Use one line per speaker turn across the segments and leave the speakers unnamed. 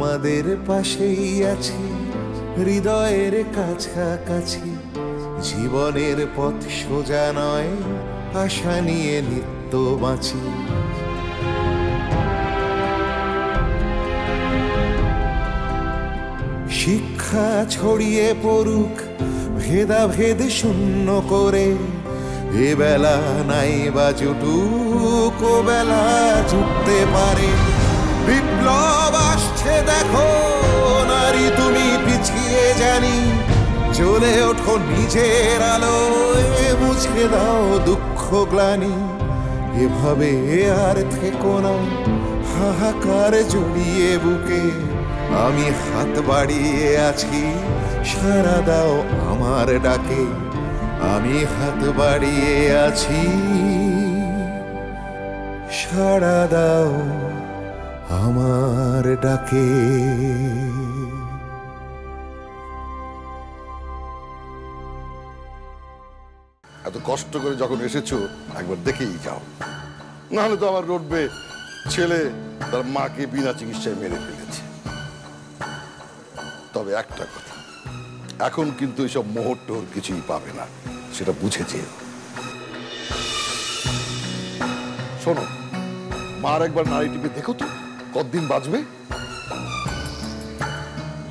তোমাদের পাশেই আছি, হৃদয়ের কাছাকাছি। জীবনের পথ সোজা নয়, আশা নিয়ে নিত্য বাঁচি। শিক্ষা ছড়িয়ে পড়ুক ভেদাভেদ শূন্য করে, এ বেলা নাই বা জুটুক, ও বেলা জুটতে পারে। বিপ্লব আসছে দেখো নারী, তুমি পিছিয়ে জানি। জ্বলে ওঠো নিজের আলোয়, মুছে দাও দুঃখ গ্লানি। এভাবে আর থেকো না হাহাকার জড়িয়ে বুকে। আমি হাত বাড়িয়ে আছি, সাড়া দাও আমার ডাকে। আমি হাত বাড়িয়ে আছি, সাড়া দাও আমার ডাকে।
এত কষ্ট করে যখন এসেছো একবার দেখেই যাও, নাহলে তো আমার রটবে ছেলে তার মাকে বিনা চিকিৎসায় মেরে ফেলেছে। তবে একটা কথা, এখন কিন্তু এইসব মোহর টোহর কিছুই পাবে না, সেটা বুঝেছে। শোনো, মার একবার নারী টিপে দেখো তো কতদিন বাঁচবে।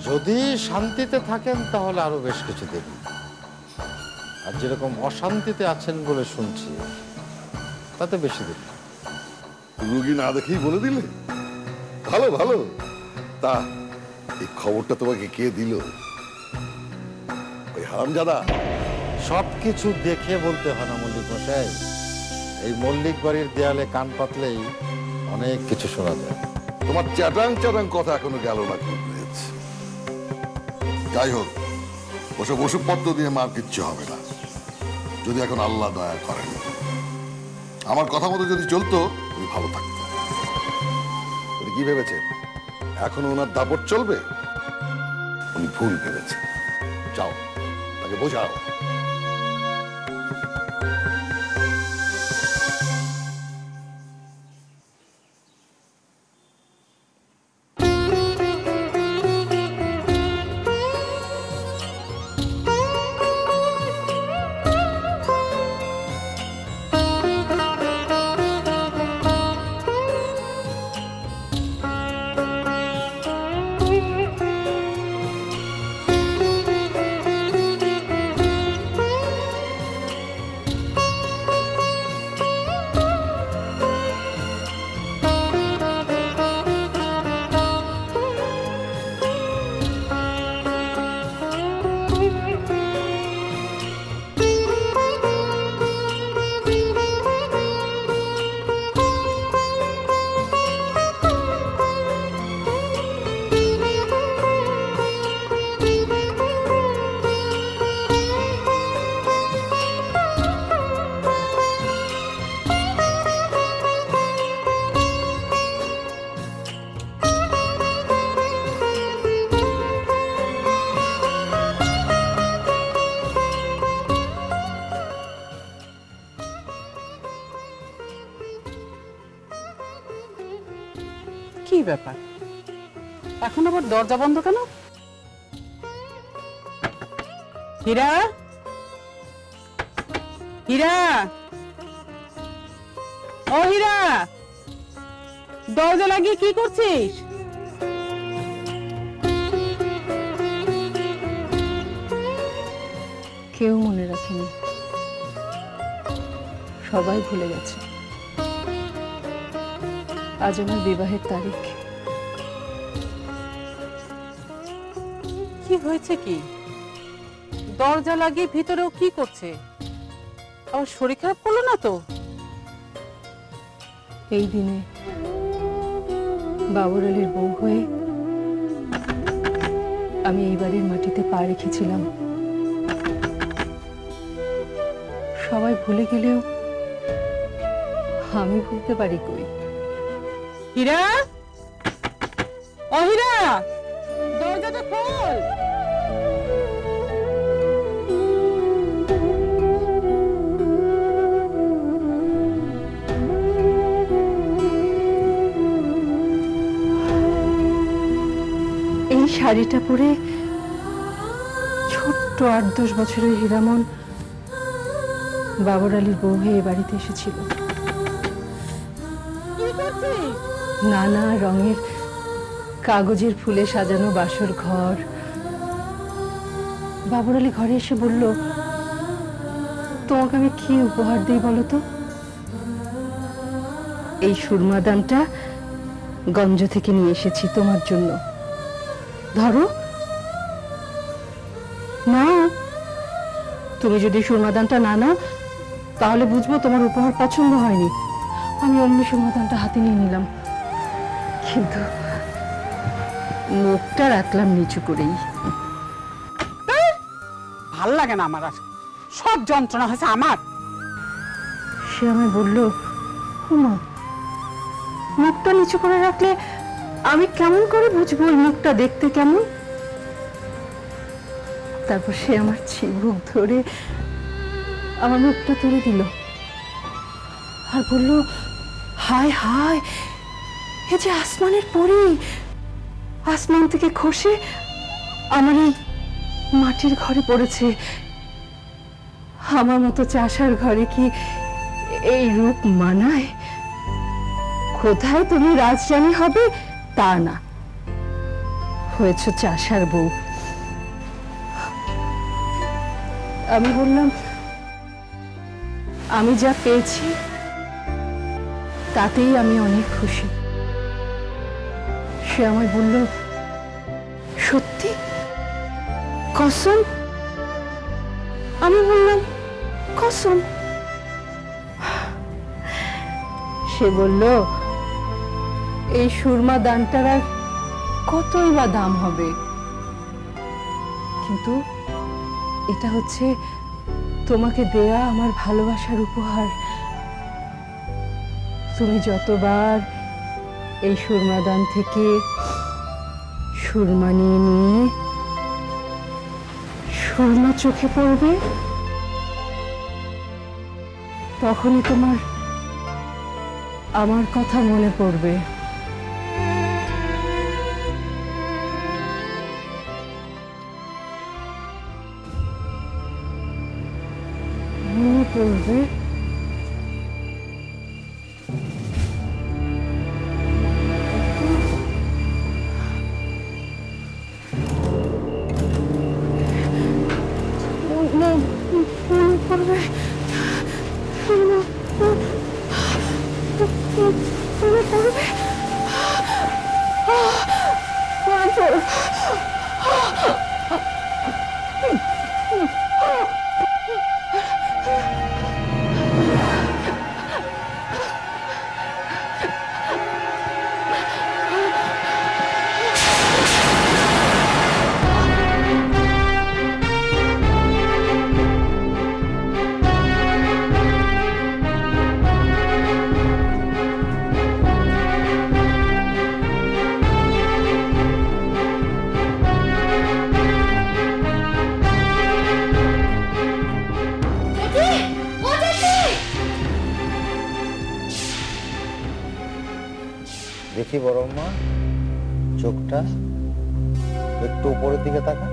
যদি শান্তিতে থাকেন তাহলে আরো বেশ কিছু দেখুন, আর যেরকম অশান্তিতে আছেন বলে শুনছি তাতে বেশি দেখুন।
রুগী না দেখেই বলে দিলে? ভালো ভালো। তা এই খবরটা তোমাকে কে দিল? ওই হারামজাদা?
সবকিছু দেখে বলতে হয় না মল্লিক মশাই, এই মল্লিক বাড়ির দেয়ালে কান পাতলেই অনেক কিছু শোনা যায়।
তোমার চ্যাটাং চ্যাটাং কথা এখনো গেল না। যাই হোক, ওসব ওষুধপত্র দিয়ে মার কিচ্ছু হবে না, যদি এখন আল্লাহ দয়া করেন। আমার কথা মতো যদি চলতো উনি ভালো থাকতো। উনি কি ভেবেছে এখন ওনার দাপট চলবে? উনি ভুল ভেবেছে। যাও তাকে বোঝাও।
কি ব্যাপার, এখন আবার দরজা বন্ধ কেন? হীরা, হীরা, ও হীরা, দরজা লাগিয়ে কি করছিস?
কেউ মনে রাখেনি, সবাই ভুলে গেছে। আজ আমার বিবাহের তারিখ।
কি হয়েছে কি? দরজা লাগিয়ে ভিতরেও কি করছে? আবার শরীর খারাপ করলো না তো?
এই দিনে বাবর আলীর বউ হয়ে আমি এই বাড়ির মাটিতে পা রেখেছিলাম। সবাই ভুলে গেলেও আমি ভুলতে পারি কই?
হীরা, ও হীরা, দরজাটা খোল।
শাড়িটা পরে ছোট্ট 8-10 বছরের হীরামন বাবর আলীর বউ হয়ে এ বাড়িতে এসেছিল। নানা রঙের কাগজের ফুলে সাজানো বাসর ঘর। বাবর আলী ঘরে এসে বলল, তোমাকে আমি কি উপহার দিই বলো তো? এই সুরমাদানটা গঞ্জ থেকে নিয়ে এসেছি তোমার জন্য, ধরো নাও। তুমি যদি সুরমাদানটা না নাও তাহলে বুঝবো তোমার উপহার পছন্দ হয়নি। আমি অমনি সুরমাদানটা হাতে নিয়ে নিলাম, কিন্তু মুখটা রাখলাম নিচু করেই।
ভাল লাগে না আমার, আর সব যন্ত্রণা হয়েছে আমার।
সে আমায় বলল, হুমা মুখটা নিচু করে রাখলে আমি কেমন করে বুঝবো ওই মুখটা দেখতে কেমন? তারপর সে আমার চিবুক ধরে আমার মুখটা তুলে দিল আর বলল, হায় হায়, এ যে আসমানের পরী, আসমান থেকে খসে আমার এই মাটির ঘরে পড়েছে। আমার মতো চাষার ঘরে কি এই রূপ মানায়? কোথায় তুমি রাজরানী হবে তা না, হয়েছে চাষার বউ। আমি বললাম, আমি যা পেয়েছি তাতেই আমি অনেক খুশি। সে আমায় বলল, সত্যি? কসম? আমি বললাম, কসম। সে বলল, এই সুরমা দানটার আর কতই বা দাম হবে, কিন্তু এটা হচ্ছে তোমাকে দেয়া আমার ভালোবাসার উপহার। তুমি যতবার এই সুরমা দান থেকে সুরমা নিয়ে নিয়ে সুরমা চোখে পড়বে, তখনই তোমার আমার কথা মনে পড়বে। মনে পড়বে
দেখি বড় মা, চোখটা একটু উপরের দিকে তাকা,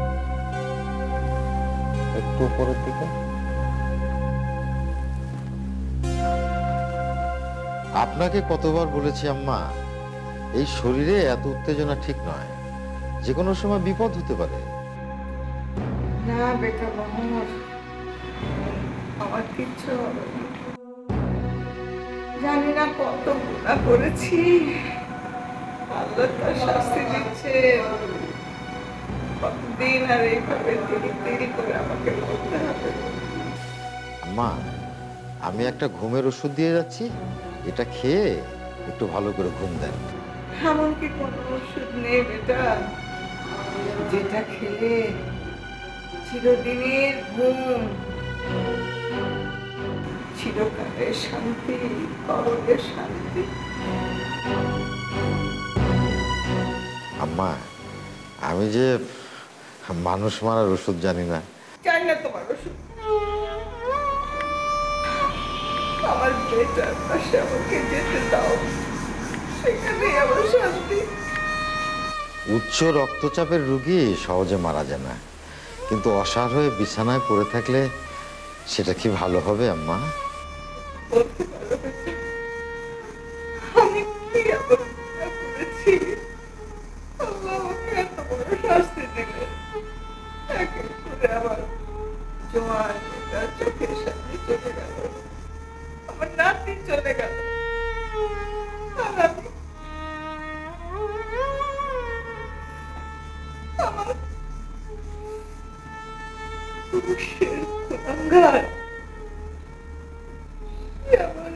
একটু উপরের দিকে। আপনাকে কতবার বলেছি আম্মা, এই শরীরে এত উত্তেজনা ঠিক নয়, যে কোনো সময় বিপদ হতে পারে।
না বেটা মোহাম্মদ, আমার কিচ্ছু হবে না। জানি না কত গুনাহ করেছি, আল্লাহ তার শাস্তি দিচ্ছে। কতদিন আর এইভাবে দেরি দেরি করে আমাকে করতে হবে।
আম্মা, আমি একটা ঘুমের ওষুধ দিয়ে যাচ্ছি, এটা খেয়ে একটু ভালো করে ঘুম দেন।
এমন কি কোনো ওষুধ নেই বেটা, যেটা খেলে চিরদিনের ঘুম, চিরকালের শান্তি, কবরের শান্তি?
আম্মা, আমি যে মানুষ মারার ওষুধ জানি না।
চাই না তোমার ওষুধ। আমার বেটার পাশে আমাকে যেতে দাও, সেখানেই আমার শান্তি।
উচ্চ রক্তচাপের রোগী সহজে মারা যায় না, কিন্তু অসাড় হয়ে বিছানায় পড়ে থাকলে সেটা কি ভালো হবে আম্মা?
বলতে পারো না যে আমি কি এমন গুনাহ করেছি, আল্লাহ আমাকে এত বড় শাস্তি দিলেন। একে করে আমার জোয়ান মেয়েটা চোখের সামনে চলে গেল, আমার নাতি চলে গেল, আর আমি আমার পুরুষের গুনাহগার। সে আমার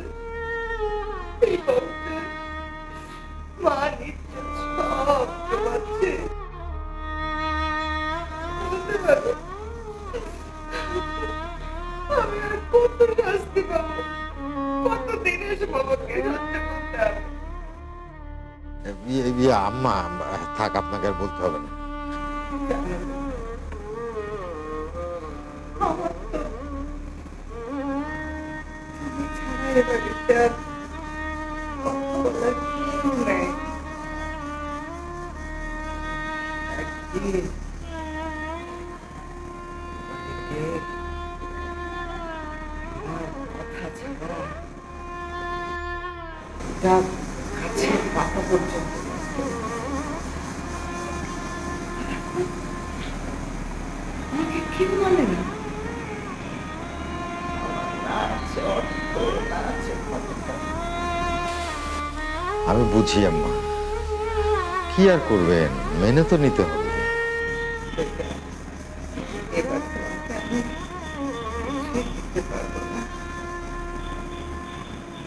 এই বংশের মান ইজ্জত সব ডোবাচ্ছে। বলতে পারো আমি আর কত শাস্তি পাবো, কতদিন এসে বাবাকে সহ্য করতে হবে?
আম্মা থাক, আপনাকে আর বলতে হবে না।
আমার তো তুমি ছাড়া এ বাড়িতে আর কথা বলার কেউ নেই। একদিন বাড়িতে আমার কথা ছাড়া যা গাছের পাতা পর্যন্ত আমাকে কেউ মানে না।
আমি বুঝি আম্মা, কি আর করবেন, মেনে তো নিতে হবে।
এবার তোমাকে আমি কিছুই দিতে পারবো না,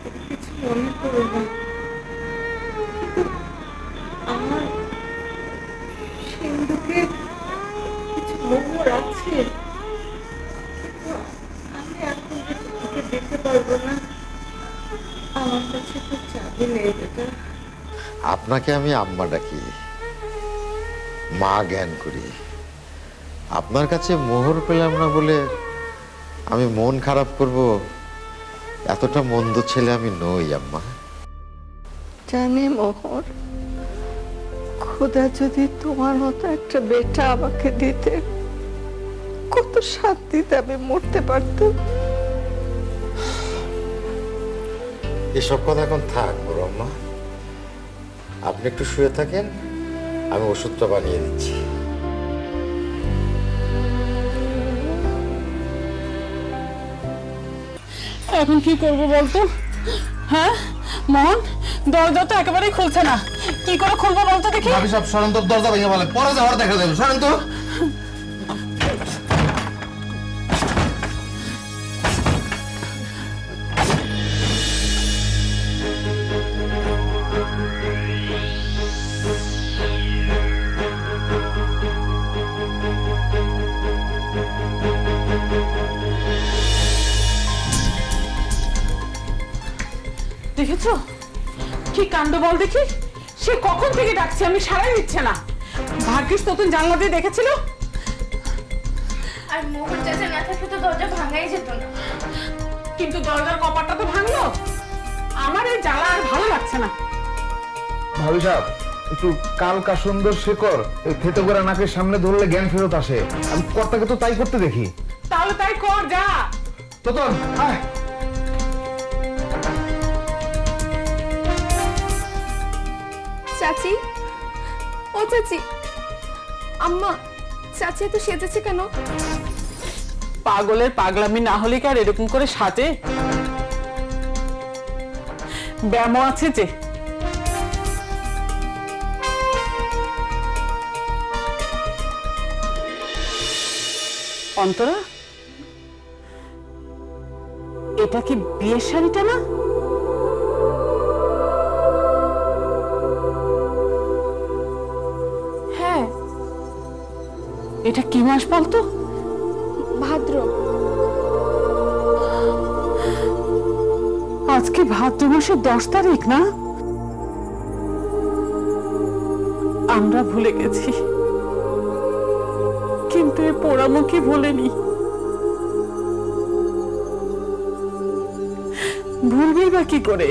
তুমি কিছু মনে করো না। কিন্তু আমার সিন্ধুকে কিছু মোহর আছে, কিন্তু আমি এখন যে তোমাকে দিতে পারবো না। আমার কাছে তো চাবি নেই বেটা।
আপনাকে আমি আম্মা ডাকি, মা জ্ঞান করি। আপনার কাছে মোহর পেলাম না বলে আমি মন খারাপ করব, এতটা মন্দ ছেলে আমি নই আম্মা।
জানি মোহর, খোদা যদি তোমার মতো একটা বেটা আমাকে দিতে, কত শান্তিতে আমি মরতে পারতাম।
এসব কথা এখন থাক বড় আম্মা, আপনি একটু শুয়ে থাকেন, আমি ওষুধটা বানিয়ে দিচ্ছি।
এখন কি করবো বলতো? হ্যাঁ মোহন, দরজা তো একেবারেই খুলছে না, কি করে খুলবো বলতো দেখি?
ভাবি সব সরেন তো, দরজা ভেঙে বলে পরে যাওয়ার দেখা যাবে, সরেন তো।
দেখেছো কি কাণ্ড বল দেখি? সে কখন থেকে ডাকছে, আমি সারাই দিচ্ছে না। ভাগ্যিস নতুন জানলা দিয়ে দেখেছিল।
আর মোহর চাচা না থাকলে তো দরজা ভাঙাই যেত না।
কিন্তু দরজার কপাটটা তো ভাঙলো। আমার এই জ্বালা আর ভালো লাগছে না।
ভাবি সাহেব, একটু কালকা সুন্দর শেকর এই থেতো করে নাকের সামনে ধরলে জ্ঞান ফেরত আসে। আমি কর্তাকে তো তাই করতে দেখি।
তাহলে তাই কর, যা।
তোতন আয়।
চাচি, ও চাচি, আম্মা, চাচি তো সেজেছে কেন?
পাগলের পাগলামি না হলে কি আর এরকম করে সাজে? ব্যামো আছে যে। অন্তরা, এটা কি বিয়ের শাড়িটা না?
হ্যাঁ।
এটা কি মাস বলতো?
ভাদ্র।
আজকে ভাদ্র মাসের 10 তারিখ না? আমরা ভুলে গেছি, কিন্তু এ পোড়ামুখী ভোলেনি। ভুলবি বা কি করে?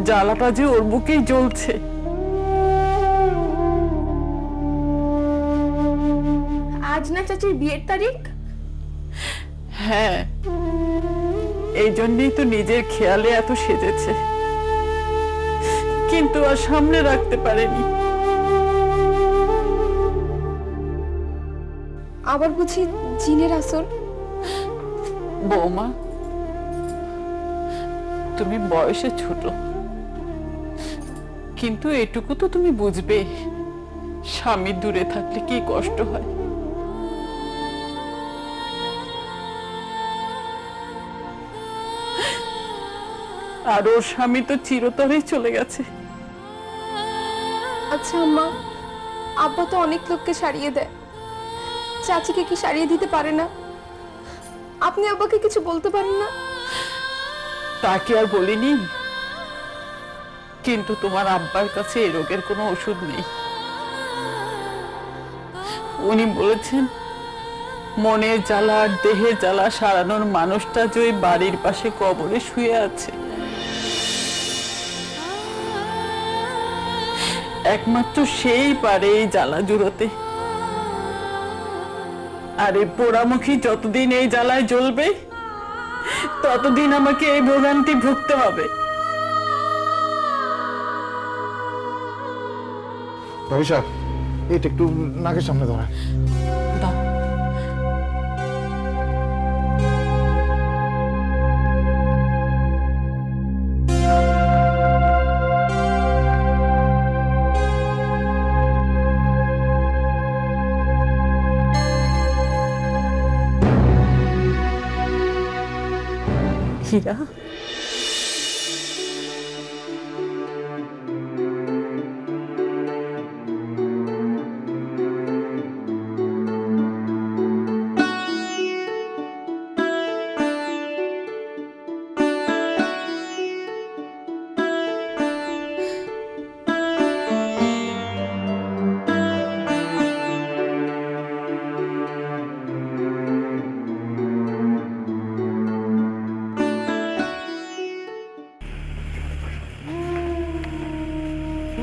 জ্বালাটা যে ওর বুকেই জ্বলছে।
আর চাচির বিয়ের তারিখ?
হ্যাঁ, এই জন্যই তো নিজের খেয়ালে এত সেজেছে, কিন্তু আর সামনে রাখতে পারেনি।
আবার বুঝি জিনের আসর?
বৌমা, তুমি বয়সে ছোট, কিন্তু এটুকু তো তুমি বুঝবে স্বামী দূরে থাকলে কি কষ্ট হয়। আর ওর স্বামী তো চিরতরেই চলে গেছে।
আচ্ছা আম্মা, আব্বা তো অনেক লোককে সারিয়ে দেয়, চাচিকে কি সারিয়ে দিতে পারে না? আপনি আব্বাকে কিছু বলতে পারেন না?
তাকে আর বলিনি, কিন্তু তোমার আব্বার কাছে এই রোগের কোনো ওষুধ নেই। উনি বলেছেন মনের জ্বালা আর দেহের জ্বালা সারানোর মানুষটা যে ওই বাড়ির পাশে কবরে শুয়ে আছে। একমাত্র সেই পারে এই জ্বালা জুড়োতে। আর এই পোড়ামুখী যতদিন এই জ্বালায় জ্বলবে ততদিন আমাকে এই ভোগান্তি ভুগতে হবে।
ভাবি সাহেব, এটা একটু নাকের সামনে ধরে।
হীরা,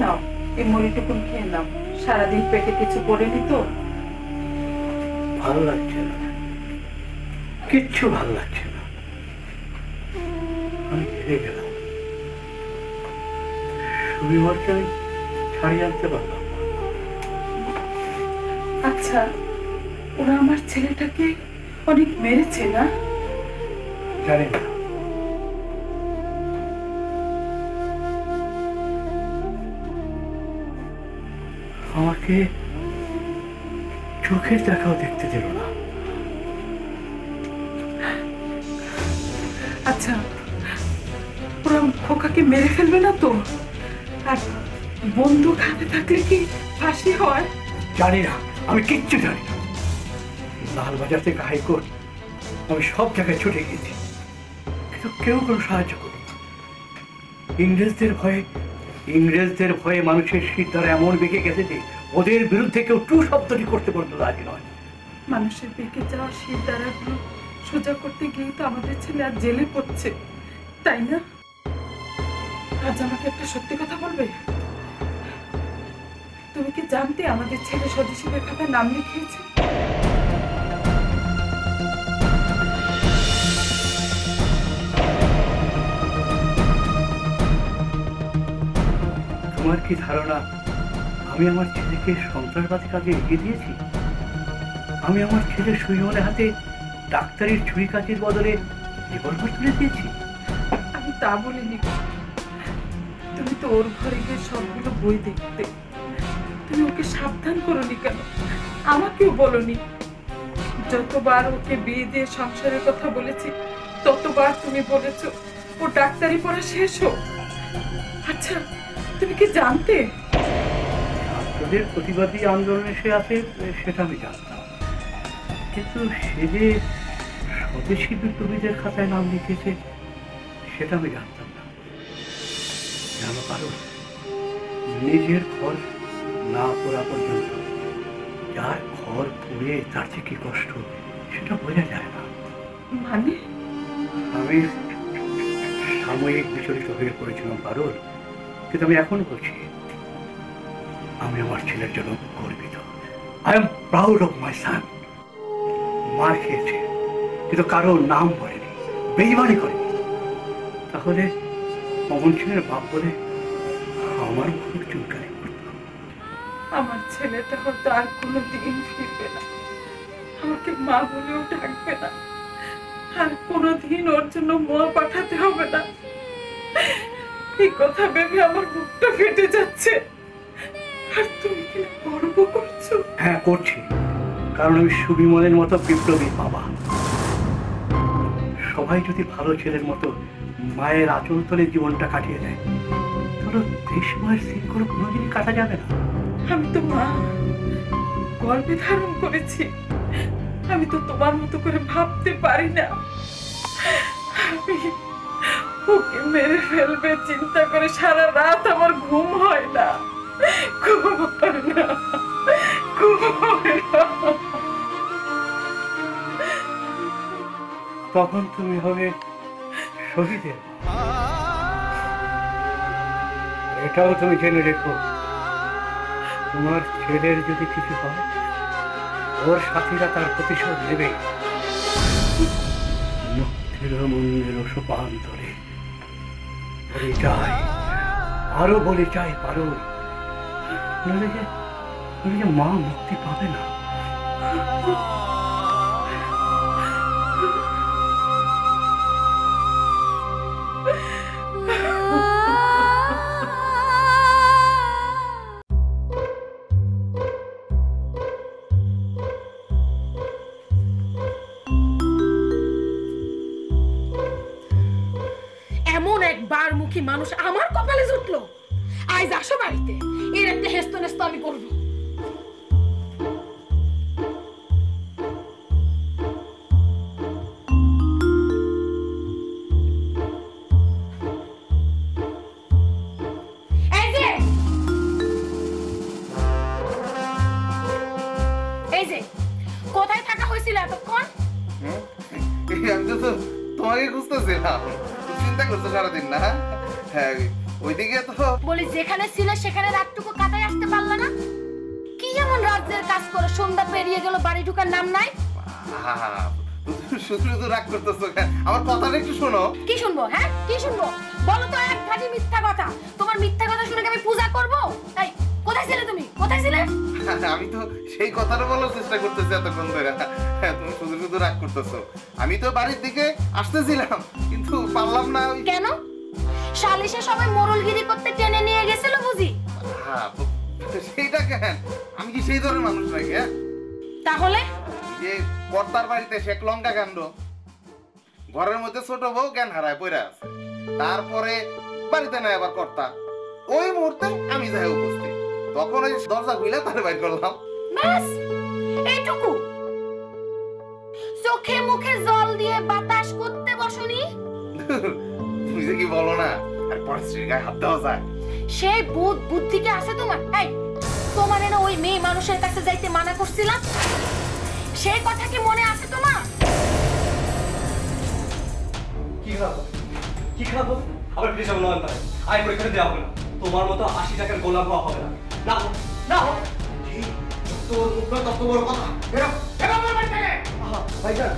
নাও এই মুড়িটুকুন খেয়ে নাও, সারাদিন পেটে কিছু পড়েনি তো।
ভালো লাগছে না, কিচ্ছু ভালো লাগছে না, আমি হেরে গেলাম। সুবিমরকে আমি ছাড়িয়ে আনতে পারলাম।
আচ্ছা, ওরা আমার ছেলেটাকে অনেক মেরেছে না?
জানি না, আমাকে চোখের দেখাও দেখতে দিল না।
আচ্ছা, ওরা খোকাকে মেরে ফেলবে না তো? আর বন্দুক হাতে থাকলে কি ফাঁসি হয়?
জানি না, আমি কিচ্ছু জানি না। লালবাজার থেকে হাইকোর্ট, আমি সব জায়গায় ছুটে গিয়েছি, কিন্তু কেউ কোনো সাহায্য করি। ইংরেজদের ভয়ে মানুষের শিরদাঁড়া এমন বেঁকে গেছে যে ওদের বিরুদ্ধে কেউ টু শব্দটি করতে পর্যন্ত রাজি নয়।
মানুষের বেঁকে যাওয়া শির দ্বারাগুলো সোজা করতে গিয়ে তো আমাদের ছেলে আর জেলে পড়ছে, তাই না? আজ আমাকে একটা সত্যি কথা বলবে? তুমি কি জানতে আমাদের ছেলে স্বদেশীদের খাতায় নাম লিখিয়েছে?
তোমার কি ধারণা আমি আমার ছেলেকে সন্ত্রাসবাদী কাজে এগিয়ে দিয়েছি? আমি আমার ছেলে সুইমনের হাতে ডাক্তারের ছুরি কাজের বদলে রিভলভার তুলে দিয়েছি?
আমি তা বলিনি। তুমি তো ওর ঘরে গিয়ে সবগুলো বই দেখতে, তুমি ওকে সাবধান করোনি কেন? আমাকেও বলনি। যতবার ওকে বিয়ে দিয়ে সংসারের কথা বলেছি ততবার তুমি বলেছো ও ডাক্তারি পড়া শেষ হোক। আচ্ছা, তুমি কি জানতে
ছাত্রদের প্রতিবাদী আন্দোলনে সে আছে? সেটা আমি জানতাম, কিন্তু সে যে স্বদেশী বিপ্লবীদের খাতায় নাম লিখেছে সেটা আমি জানতাম না। জানো কারণ, নিজের ঘর না পড়া পর্যন্ত যার ঘর পুড়ে তার যে কি কষ্ট সেটা বোঝা যায় না।
মানে?
আমি সাময়িক বিচলিত হয়ে পড়েছিলাম পারুল, কিন্তু আমি এখন বলছি আমি আমার ছেলের জন্য গর্বিত। I am proud of my son. মার খেয়েছে, কিন্তু কারোর নাম বলেনি, বেইমানি করেনি। তাহলে অমন ছেলের বাপ বলে আমার মুখ চুলকানি করত।
আমার ছেলেটা হয়তো আর কোনোদিন ফিরবে না, আমাকে মা বলেও ডাকবে না, আর কোনোদিন ওর জন্য মোয়া পাঠাতে হবে না। এই কথা ভেবে আমার বুকটা ফেটে যাচ্ছে। আর তুমি কি গর্ব করছো?
হ্যাঁ করছি, কারণ আমি সুবিমলের মতো বিপ্লবী বাবা। সবাই যদি ভালো ছেলের মতো মায়ের আঁচল তলে জীবনটা কাটিয়ে দেয়, তাহলে দেশ মায়ের শৃঙ্খলা কোনোদিনই কাটা যাবে না।
আমি তো মা, গর্ভে ধারণ করেছি। আমি তো তোমার মতো করে ভাবতে পারি না। আমি ওকে মেরে ফেলবে চিন্তা করে সারা রাত আমার ঘুম হয় না, ঘুম হয় না, ঘুম হয় না।
তখন তুমি হবে শহীদের মা। এটাও তুমি জেনে রেখো, তোমার ছেলের যদি কিছু হয়, ওর সাথীরা তার প্রতিশোধ নেবে। মুক্তির মন্দির সোপান্তরে বলে যায়, আরো বলে চাই পারো, নইলে যে মা মুক্তি পাবে না।
এমন একবার মুখী মানুষ আমার কপালে জুটলো। আজ আসো বাড়িতে, এর একটা হেস্ত নেস্ত আমি করবো। এই যে কোথায় থাকা হয়েছিল এতক্ষণ?
আমি তো তোমাকে খুঁজতেছিলাম, চিন্তা করছো সারাদিন না? হ্যাঁ ওইদিকে তো
বলি যেখানে ছিলে সেখানে রাতটুকু কাটাই আসতে পারলা না? কি এমন রাজ্যের কাজ করে সন্ধ্যা পেরিয়ে গেল, বাড়ি ঢুকার নাম নাই?
শুধু শুধু রাগ করতেছো কেন? আমার কথাটা একটু শোনো।
কি শুনবো? হ্যাঁ কি শুনবো? বলো তো এক ঘাটি মিথ্যা কথা। তোমার মিথ্যা কথা শুনে আমি পূজা করবো? এই কোথায় ছিলে তুমি? কোথায় ছিলে?
আমি তো সেই কথাটা বলার চেষ্টা করতেছি এতক্ষণ ধরে। তুমি শুধু শুধু রাগ করতেছো। আমি তো বাড়ির দিকে আসতেছিলাম, কিন্তু পারলাম না।
কেন? শালিশে সবাই মোরলগিরি করতে টেনে নিয়ে গেছিল বুঝি?
সেইটা কেন? আমি কি সেই ধরনের মানুষ নাকি?
তাহলে
যে কর্তার বাড়িতে শেখ লঙ্কা কাণ্ড, ঘরের মধ্যে ছোট বউ জ্ঞান হারায় পড়ে আছে, তারপরে বাড়িতে নাই আবার কর্তা, ওই মুহূর্তে আমি যাই উপস্থিত, তখন ওই দরজা খুলে তার বাইর করলাম।
ব্যাস এইটুকু? চোখে মুখে জল দিয়ে বাতাস করতে বসনি?
তুমি যে কি বলো না, আর পরে স্ত্রীর গায়ে হাত দেওয়া যায়?
সেই বুদ্ধি কি আছে তোমার? এই তোমার না ওই মেয়ে মানুষের কাছে যাইতে মানা করছিলাম, সেই কথা কি মনে আছে তোমার?
কি খাবো? কি খাবো? আবার প্লিজ আমার নয় ভাই, আই করে এখানে দেওয়া হবে না। তোমার মতো 80 টাকার গোলাপ হওয়া হবে না। না না
তোর মুখে তত বড় কথা, বেরো বেরো আমার বাড়ি থেকে।
ভাইজান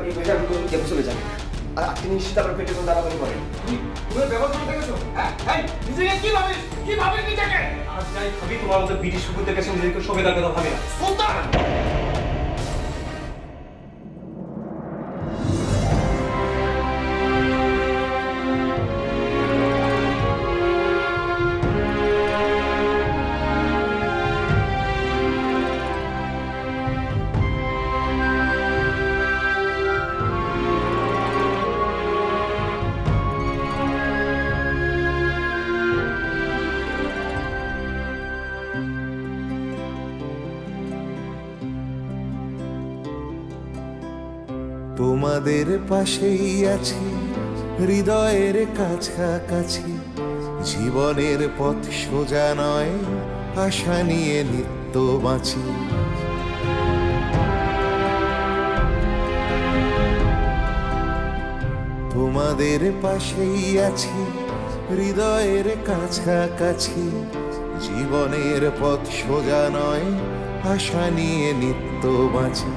এই ভাইজান কেমন চলে যাবে? আর আজকে নিশ্চিত আপনার পেটে কোন দাঁড়াবানি করে।
তুমি ব্যবস্থা করতে গেছো? এই নিজেকে কি ভাবিস? কি ভাবিস নিজেকে?
আজ যাই ভাবি তোমার মতো বিড়ি শুকুরদের কাছে নিজেকে সবেদার কথা ভাবি না।
সুলতান
তোমাদের পাশেই আছি হৃদয়ের কাছাকাছি, জীবনের পথ সোজা নয়, আশা নিয়ে নিত্য বাঁচি। তোমাদের পাশেই আছি হৃদয়ের কাছাকাছি, জীবনের পথ সোজা নয়, আশা নিয়ে নিত্য বাঁচি।